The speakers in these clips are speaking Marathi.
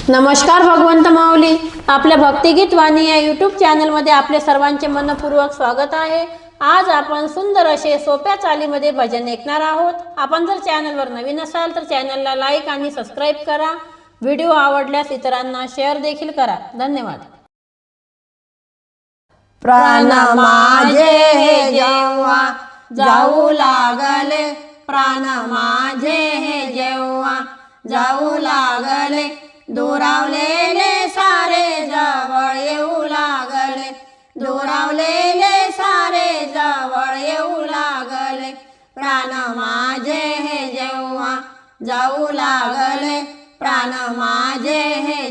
नमस्कार भगवंत माऊली, आपल्या भक्तिगीत वाणी या यूट्यूब चॅनलमध्ये आपले सर्वांचे मनपूर्वक स्वागत आहे। आज आपण सुंदर असे सोप्या चालीमध्ये भजन ऐकणार आहोत। आपण जर चॅनलवर नवीन असाल तर चॅनलला लाईक आणि सबस्क्राईब करा। व्हिडिओ आवडल्यास इतरांना शेअर देखील करा। धन्यवाद। प्राण माझे जेव्हा जाऊ लागले, प्राण माझे जेव्हा जाऊ लागले, दुरावलेले सारे जवळ येऊ लागले, दुरावलेले सारे जवळ येऊ लागले। प्राण माझे जेव्हा जाऊ लागले, प्राण माझे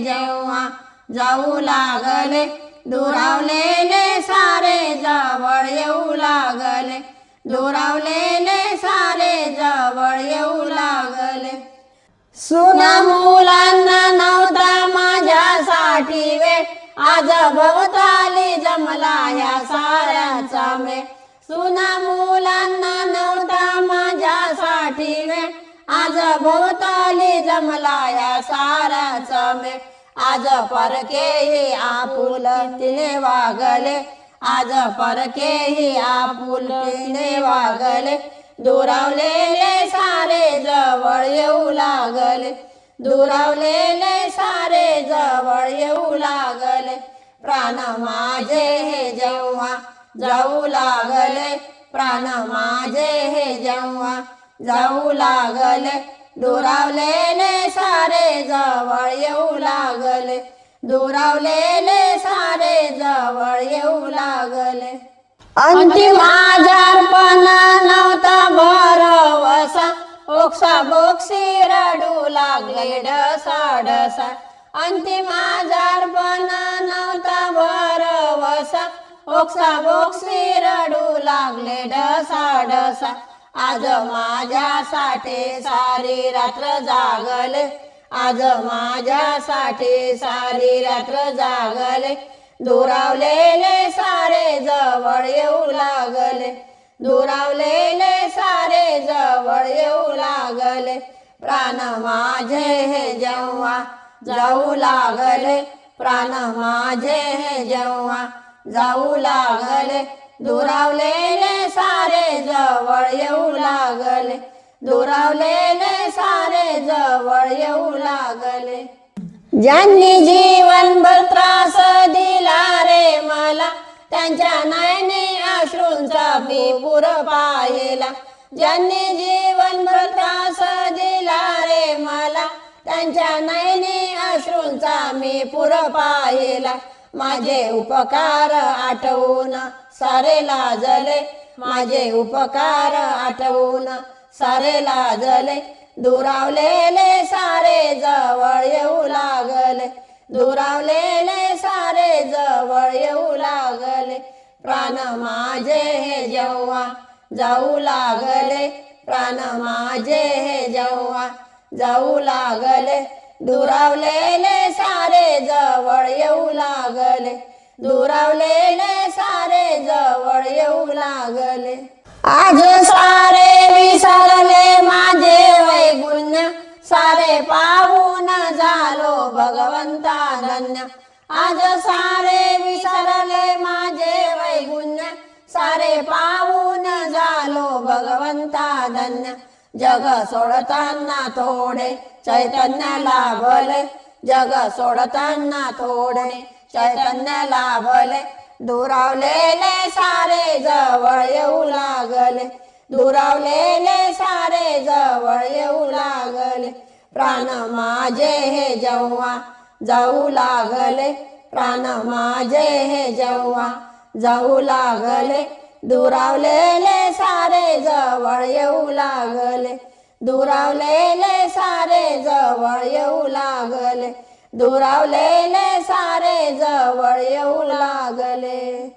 जेव्हा जाऊ लागले, दुरावलेले सारे जवळ येऊ लागले, दुरावलेले सारे जवळ येऊ लागले। सुना मुलांना नव्हता माझ्यासाठी वेळ, आज भोवताली जमला ह्या साऱ्यांचा मेळ। सुना मुलांना नव्हता माझ्यासाठी वेळ, आज भोवताली जमला ह्या साऱ्यांचा मेळ। आज परकेही आपुलकीने वागले, आज परकेही आपुलकीने वागले, दुरावलेले सारे जवळ येऊ लागले, दुरावलेले सारे जवळ येऊ लागले। प्राण माझे जेव्हा जाऊ लागले, प्राण माझे जेव्हा जाऊ लागले, दुरावलेले सारे जवळ येऊ लागले, दुरावलेले सारे जवळ येऊ लागले। अंतिम आजारपण नव्हता भरवसा, ओक्साबोक्शी रडू लागले ढसाढसा। अंतिम आजारपण नव्हता भरवसा, ओक्साबोक्शी रडू लागले ढसाढसा। आज माझ्यासाठी सारी रात्र जागले, आज माझ्यासाठी सारी रात्र जागले, दुरावलेले सारे जवळ येऊ लागले, दुरावलेले सारे जवळ येऊ लागले। प्राण माझे जेव्हा जाऊ लागले, प्राण माझे जेव्हा जाऊ लागले, दुरावलेले सारे जवळ येऊ लागले, दुरावलेले सारे जवळ येऊ लागले। ज्यांनी जीवनभर त्रास दिला रे मला, त्यांच्या नयनी अश्रूंचा मी पूर पाहिला। ज्यांनी जीवनभर त्रास दिला रे मला, त्यांच्या नयनी अश्रूंचा मी पूर पाहिला। माझे उपकार आठवून सारे लाजले, माझे उपकार आठवून सारे लाजले, दुरावलेले सारे जवळ येऊ लागले, दुरावलेले सारे जवळ येऊ लागले। प्राण माझे जेव्हा जाऊ लागले, प्राण माझे जेव्हा जाऊ लागले, दुरावलेले सारे जवळ येऊ लागले, दुरावलेले सारे जवळ येऊ लागले। आज सारे विसरले माझे वैगुण्य, सारे पाहून झालो भगवंता धन्य। आज सारे विसरले माझे वैगुण्य, सारे पाहून झालो भगवंता धन्य। जग सोडताना थोडे चैतन्य लाभले, जग सोडताना थोडे चैतन्य लाभले, दुरावलेले सारे जवळ येऊ लागले, दुरावलेले सारे जवळ येऊ लागले। प्राण माझे जेव्हा जाऊ लागले, प्राण माझे जेव्हा जाऊ लागले, दुरावलेले सारे जवळ येऊ लागले, दुरावलेले सारे जवळ येऊ लागले, दुरावलेले सारे जवळ येऊ लागले।